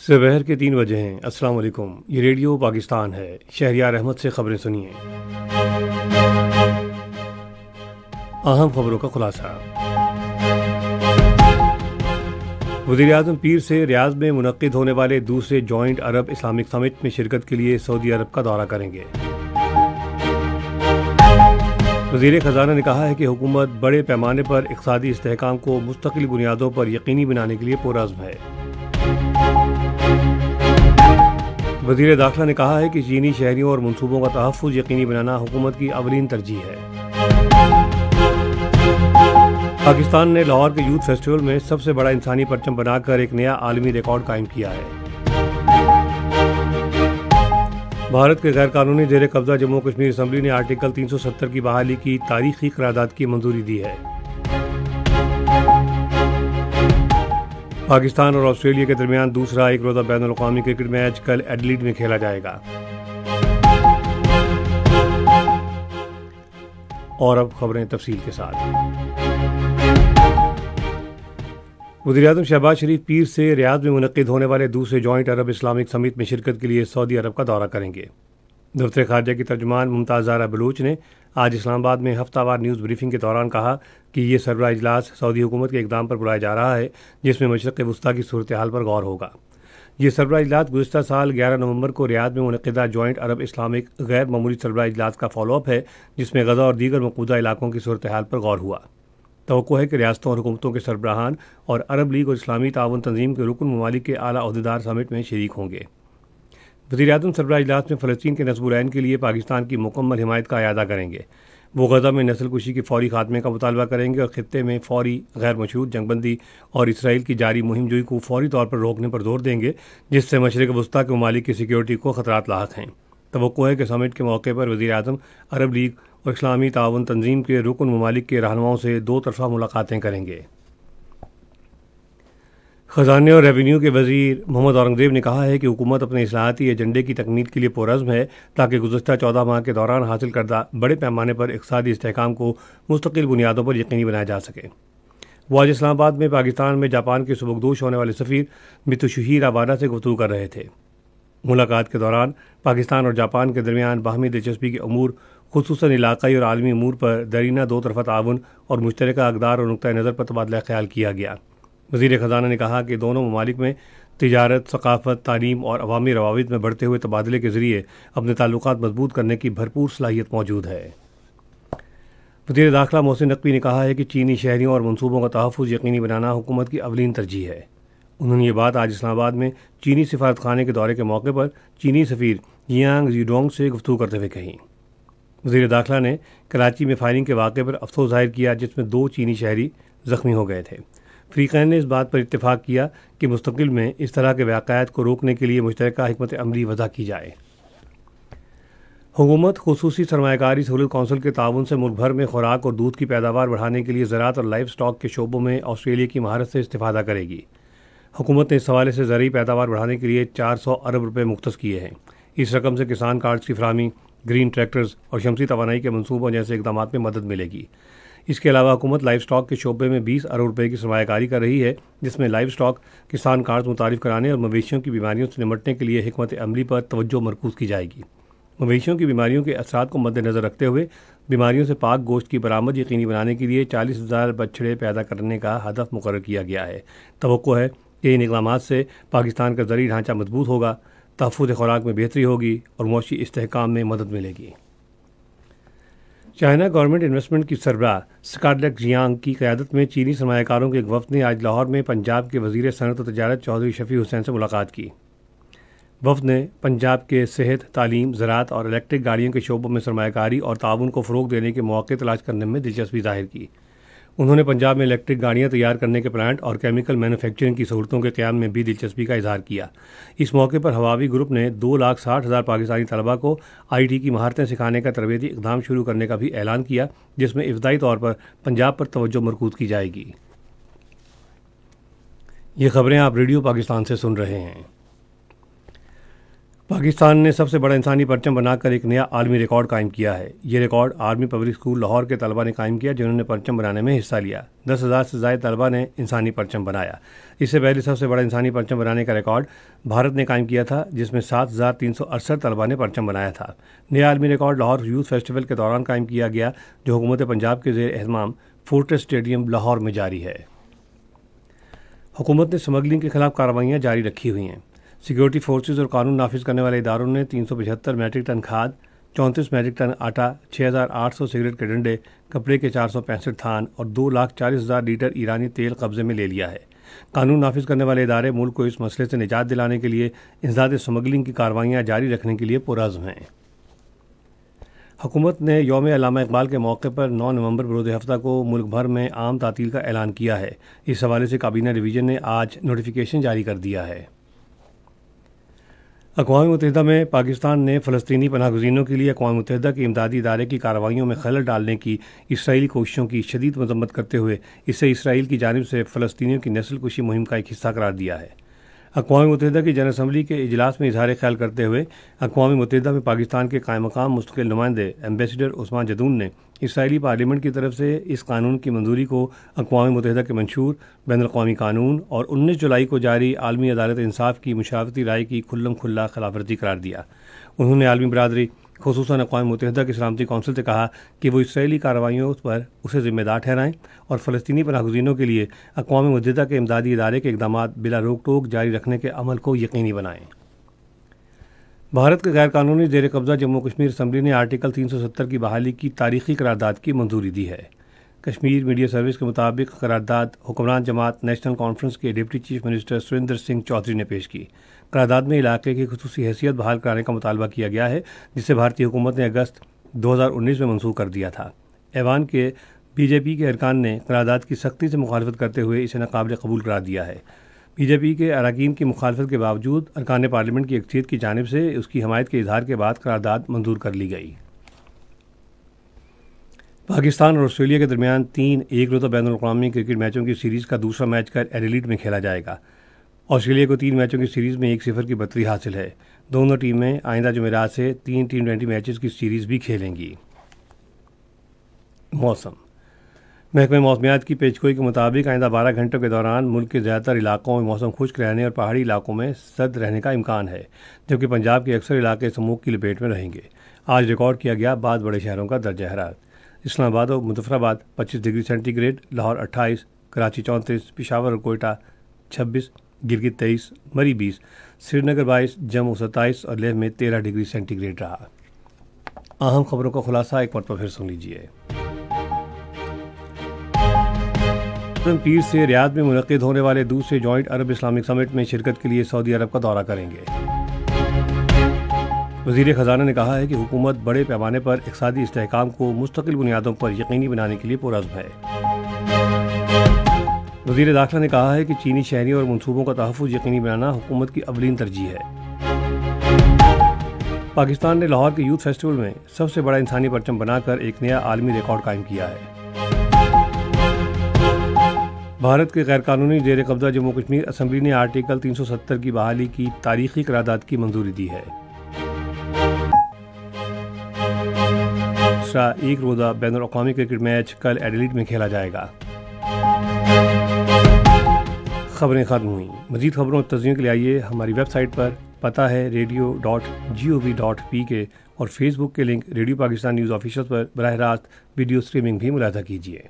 صبح کے 3 بجے ہیں۔ السلام علیکم، یہ ریڈیو پاکستان ہے۔ شہریار احمد سے خبریں سنیے۔ اہم خبروں کا خلاصہ۔ وزیر اعظم پیر سے ریاض میں منعقد ہونے والے دوسرے جوائنٹ عرب اسلامک سمٹ میں شرکت کے لیے سعودی عرب کا دورہ کریں گے۔ وزیر خزانہ نے کہا ہے کہ حکومت بڑے پیمانے پر اقتصادی استحکام کو مستقل بنیادوں پر یقینی بنانے کے لیے پرعزم ہے۔ وزیر داخلہ نے کہا ہے کہ چینی شہریوں اور منصوبوں کا تحفظ یقینی بنانا حکومت کی اولین ترجیح ہے۔ پاکستان نے لاہور کے یوتھ فیسٹیول میں سب سے بڑا انسانی پرچم بنا کر ایک نیا عالمی ریکارڈ قائم کیا ہے۔ بھارت کے غیر قانونی زیر قبضہ جموں کشمیر اسمبلی نے آرٹیکل 370 کی بحالی کی تاریخی قرارداد کی منظوری دی ہے۔ پاکستان اور آسٹریلیا کے درمیان دوسرا ایک روزہ بین الاقوامی کرکٹ میچ کل ایڈلیڈ میں کھیلا جائے گا۔ اور اب خبریں تفصیل کے ساتھ۔ وزیر اعظم شہباز شریف پیر سے ریاض میں منعقد ہونے والے دوسرے جوائنٹ عرب اسلامک سمٹ میں شرکت کے لیے سعودی عرب کا دورہ کریں گے۔ دفتر خارجہ کی ترجمان ممتاز زہرا بلوچ نے آج اسلام آباد میں ہفتہ وار نیوز بریفنگ کے دوران کہا کہ یہ سربراہ اجلاس سعودی حکومت کے اقدام پر بلایا جا رہا ہے، جس میں مشرق وسطیٰ کی صورتحال پر غور ہوگا۔ یہ سربراہ اجلاس گزشتہ سال 11 نومبر کو ریاض میں منعقدہ جوائنٹ عرب اسلامک غیر معمولی سربراہ اجلاس کا فالو اپ ہے، جس میں غزہ اور دیگر مقبوضہ علاقوں کی صورتحال پر غور ہوا۔ توقع ہے کہ ریاستوں اور حکومتوں کے سربراہان اور عرب لیگ اور اسلامی تعاون تنظیم کے رکن ممالک کے اعلیٰ عہدیدار سمٹ میں شریک ہوں گے۔ وزیر اعظم سربراہ اجلاس میں فلسطین کے نصب العین کے لیے پاکستان کی مکمل حمایت کا اعادہ کریں گے۔ وہ غزہ میں نسل کشی کے فوری خاتمے کا مطالبہ کریں گے اور خطے میں فوری غیر مشروط جنگ بندی اور اسرائیل کی جاری مہم جوئی کو فوری طور پر روکنے پر زور دیں گے، جس سے مشرق وسطیٰ کے ممالک کی سیکیورٹی کو خطرات لاحق ہیں۔ توقع ہے کہ سمٹ کے موقع پر وزیر اعظم عرب لیگ اور اسلامی تعاون تنظیم کے رکن ممالک کے رہنماؤں سے دو طرفہ ملاقاتیں کریں گے۔ خزانے اور ریونیو کے وزیر محمد اورنگزیب نے کہا ہے کہ حکومت اپنے اصلاحاتی ایجنڈے کی تکمیل کے لیے پرعزم ہے تاکہ گزشتہ 14 ماہ کے دوران حاصل کردہ بڑے پیمانے پر اقتصادی استحکام کو مستقل بنیادوں پر یقینی بنایا جا سکے۔ وہ آج اسلام آباد میں پاکستان میں جاپان کے سبکدوش ہونے والے سفیر میتسوشی اوہادا سے گفتگو کر رہے تھے۔ ملاقات کے دوران پاکستان اور جاپان کے درمیان باہمی دلچسپی کے امور، خصوصاً علاقائی اور عالمی امور پر دیرینہ دو طرفہ تعاون اور مشترکہ اقدار اور نقطۂ نظر پر تبادلہ خیال کیا گیا۔ وزیر خزانہ نے کہا کہ دونوں ممالک میں تجارت، ثقافت، تعلیم اور عوامی روابط میں بڑھتے ہوئے تبادلے کے ذریعے اپنے تعلقات مضبوط کرنے کی بھرپور صلاحیت موجود ہے۔ وزیر داخلہ محسن نقوی نے کہا ہے کہ چینی شہریوں اور منصوبوں کا تحفظ یقینی بنانا حکومت کی اولین ترجیح ہے۔ انہوں نے یہ بات آج اسلام آباد میں چینی سفارت خانے کے دورے کے موقع پر چینی سفیر یانگ زیڈونگ سے گفتگو کرتے ہوئے کہی۔ وزیر داخلہ نے کراچی میں فائرنگ کے واقعے پر افسوس ظاہر کیا، جس میں 2 چینی شہری زخمی ہو گئے تھے۔ فریقین نے اس بات پر اتفاق کیا کہ مستقبل میں اس طرح کے واقعات کو روکنے کے لیے مشترکہ حکمت عملی وضع کی جائے۔ حکومت خصوصی سرمایہ کاری سہولت کونسل کے تعاون سے ملک بھر میں خوراک اور دودھ کی پیداوار بڑھانے کے لیے زراعت اور لائف سٹاک کے شعبوں میں آسٹریلیا کی مہارت سے استفادہ کرے گی۔ حکومت نے اس حوالے سے زرعی پیداوار بڑھانے کے لیے 400 ارب روپے مختص کیے ہیں۔ اس رقم سے کسان کارڈز کی فراہمی، گرین ٹریکٹرز اور شمسی توانائی کے منصوبوں جیسے اقدامات میں مدد ملے گی۔ اس کے علاوہ حکومت لائف سٹاک کے شعبے میں 20 ارب روپے کی سرمایہ کاری کر رہی ہے، جس میں لائف سٹاک، کسان کارڈز متعارف کرانے اور مویشیوں کی بیماریوں سے نمٹنے کے لیے حکمت عملی پر توجہ مرکوز کی جائے گی۔ مویشیوں کی بیماریوں کے اثرات کو مد نظر رکھتے ہوئے بیماریوں سے پاک گوشت کی برآمد یقینی بنانے کے لیے 40,000 بچھڑے پیدا کرنے کا ہدف مقرر کیا گیا ہے۔ توقع ہے کہ ان اقدامات سے پاکستان کا زرعی ڈھانچہ مضبوط ہوگا، تحفظ خوراک میں بہتری ہوگی اور معاشی استحکام میں مدد ملے گی۔ چائنا گورنمنٹ انویسٹمنٹ کی سربراہ سکارلیٹ جیانگ کی قیادت میں چینی سرمایہ کاروں کے ایک وفد نے آج لاہور میں پنجاب کے وزیر صنعت و تجارت چودھری شفیع حسین سے ملاقات کی۔ وفد نے پنجاب کے صحت، تعلیم، زراعت اور الیکٹرک گاڑیوں کے شعبوں میں سرمایہ کاری اور تعاون کو فروغ دینے کے مواقع تلاش کرنے میں دلچسپی ظاہر کی۔ انہوں نے پنجاب میں الیکٹرک گاڑیاں تیار کرنے کے پلانٹ اور کیمیکل مینوفیکچرنگ کی سہولتوں کے قیام میں بھی دلچسپی کا اظہار کیا۔ اس موقع پر ہواوی گروپ نے 2,60,000 پاکستانی طلباء کو آئی ٹی کی مہارتیں سکھانے کا تربیتی اقدام شروع کرنے کا بھی اعلان کیا، جس میں ابتدائی طور پر پنجاب پر توجہ مرکوز کی جائے گی۔ یہ خبریں آپ ریڈیو پاکستان سے سن رہے ہیں۔ پاکستان نے سب سے بڑا انسانی پرچم بنا کر ایک نیا عالمی ریکارڈ قائم کیا ہے۔ یہ record army public school Lahore کے طلبہ نے قائم کیا، جنہوں نے پرچم بنانے میں حصہ لیا۔ 10,000 سے زائد طلبہ نے انسانی پرچم بنایا۔ اس سے پہلے سب سے بڑا انسانی پرچم بنانے کا ریکارڈ بھارت نے قائم کیا تھا، جس میں 7,368 طلبہ نے پرچم بنایا تھا۔ نیا عالمی ریکارڈ لاہور یوتھ فیسٹیول کے دوران قائم کیا گیا، جو حکومت پنجاب کے زیر اہتمام فورٹریس اسٹیڈیم لاہور میں جاری ہے۔ حکومت نے اسمگلنگ کے خلاف کارروائیاں جاری رکھی ہوئی ہیں۔ سیکیورٹی فورسز اور قانون نافذ کرنے والے اداروں نے 375 میٹرک ٹن کھاد، 34 میٹرک ٹن آٹا، 6,800 سگریٹ کے ڈنڈے، کپڑے کے 465 تھان اور 2,40,000 لیٹر ایرانی تیل قبضے میں لے لیا ہے۔ قانون نافذ کرنے والے ادارے ملک کو اس مسئلے سے نجات دلانے کے لیے انسداد اسمگلنگ کی کارروائیاں جاری رکھنے کے لیے پرعزم ہیں۔ حکومت نے یوم علامہ اقبال کے موقع پر 9 نومبر بروز ہفتہ کو ملک بھر میں عام تعطیل کا اعلان کیا ہے۔ اس حوالے سے کابینہ ڈویژن نے آج نوٹیفیکیشن جاری کر دیا ہے۔ اقوام متحدہ میں پاکستان نے فلسطینی پناہ گزینوں کے لیے اقوام متحدہ کے امدادی ادارے کی کارروائیوں میں خلل ڈالنے کی اسرائیلی کوششوں کی شدید مذمت کرتے ہوئے اسے اسرائیل کی جانب سے فلسطینیوں کی نسل کشی مہم کا ایک حصہ قرار دیا ہے۔ اقوام متحدہ کی جنرل اسمبلی کے اجلاس میں اظہار خیال کرتے ہوئے اقوام متحدہ میں پاکستان کے قائم مقام مستقل نمائندے ایمبیسڈر عثمان جدون نے اسرائیلی پارلیمنٹ کی طرف سے اس قانون کی منظوری کو اقوام متحدہ کے منشور بین الاقوامی قانون اور 19 جولائی کو جاری عالمی عدالت انصاف کی مشاورتی رائے کی کھلم کھلا خلاف ورزی قرار دیا۔ انہوں نے عالمی برادری خصوصاً اقوام متحدہ کی سلامتی کونسل سے کہا کہ وہ اسرائیلی کارروائیوں پر اسے ذمہ دار ٹھہرائیں اور فلسطینی پناہ گزینوں کے لیے اقوام متحدہ کے امدادی ادارے کے اقدامات بلا روک ٹوک جاری رکھنے کے عمل کو یقینی بنائیں۔ بھارت کے غیر قانونی زیر قبضہ جموں کشمیر اسمبلی نے آرٹیکل 370 کی بحالی کی تاریخی قرارداد کی منظوری دی ہے۔ کشمیر میڈیا سروس کے مطابق قرارداد حکمران جماعت نیشنل کانفرنس کے deputy chief minister Surinder Singh Choudhary نے پیش کی۔ قرارداد میں علاقے کی خصوصی حیثیت بحال کرانے کا مطالبہ کیا گیا ہے، جسے بھارتی حکومت نے اگست 2019 میں منسوخ کر دیا تھا۔ ایوان کے بی جے پی کے ارکان نے قرارداد کی سختی سے مخالفت کرتے ہوئے اسے ناقابل قبول قرار دیا ہے۔ بی جے پی کے اراکین کی مخالفت کے باوجود ارکان پارلیمنٹ کی اکثریت کی جانب سے اس کی حمایت کے اظہار کے بعد قرارداد منظور کر لی گئی۔ پاکستان اور آسٹریلیا کے درمیان 3 ایک روزہ بین الاقوامی کرکٹ میچوں کی سیریز کا دوسرا میچ کل ایڈیلیڈ میں کھیلا جائے گا۔ آسٹریلیا کو 3 میچوں کی سیریز میں 1-0 کی برتری حاصل ہے۔ دونوں ٹیمیں آئندہ جمعرات سے 3 T20 میچز کی سیریز بھی کھیلیں گی۔ موسم۔ محکمہ موسمیات کی پیشگوئی کے مطابق آئندہ 12 گھنٹوں کے دوران ملک کے زیادہ تر علاقوں میں موسم خشک رہنے اور پہاڑی علاقوں میں سرد رہنے کا امکان ہے، جبکہ پنجاب کے اکثر علاقے سموگ کی لپیٹ میں رہیں گے۔ آج ریکارڈ کیا گیا بعض بڑے شہروں کا درجہ حرارت۔ اسلام آباد اور Muzaffarabad 25 degree centigrade, Lahore 28، Karachi 34، Peshawar اور کوئٹہ 26، گلگت 23، مری 20، سری نگر 22، جموں 27 اور لیہ میں 13 ڈگری سینٹی گریڈ رہا۔ اہم خبروں کا خلاصہ ایک مرتبہ پھر سن لیجیے۔ پیر سے ریاض میں منعقد ہونے والے دوسرے جوائنٹ عرب اسلامک سمٹ میں شرکت کے لیے سعودی عرب کا دورہ کریں گے۔ وزیر خزانہ نے کہا ہے کہ حکومت بڑے پیمانے پر اقتصادی استحکام کو مستقل بنیادوں پر یقینی بنانے کے لیے پرعزم ہے۔ وزیر داخلہ نے کہا ہے کہ چینی شہریوں اور منصوبوں کا تحفظ یقینی بنانا حکومت کی اولین ترجیح ہے۔ پاکستان نے لاہور کے یوتھ فیسٹیول میں سب سے بڑا انسانی پرچم بنا کر ایک نیا عالمی ریکارڈ قائم کیا ہے۔ بھارت کے غیر قانونی زیر قبضہ جموں کشمیر اسمبلی نے آرٹیکل 370 کی بحالی کی تاریخی قرارداد کی منظوری دی ہے۔ دوسرا ایک روزہ بین الاقوامی کرکٹ میچ کل ایڈیلیڈ میں کھیلا جائے گا۔ خبریں ختم ہوئیں۔ مزید خبروں اور تجزیوں کے لیے آئیے ہماری ویب سائٹ پر، پتہ ہے radio.gov.pk اور فیس بک کے link Radio Pakistan news official پر براہ راست ویڈیو اسٹریمنگ بھی ملاحظہ کیجیے۔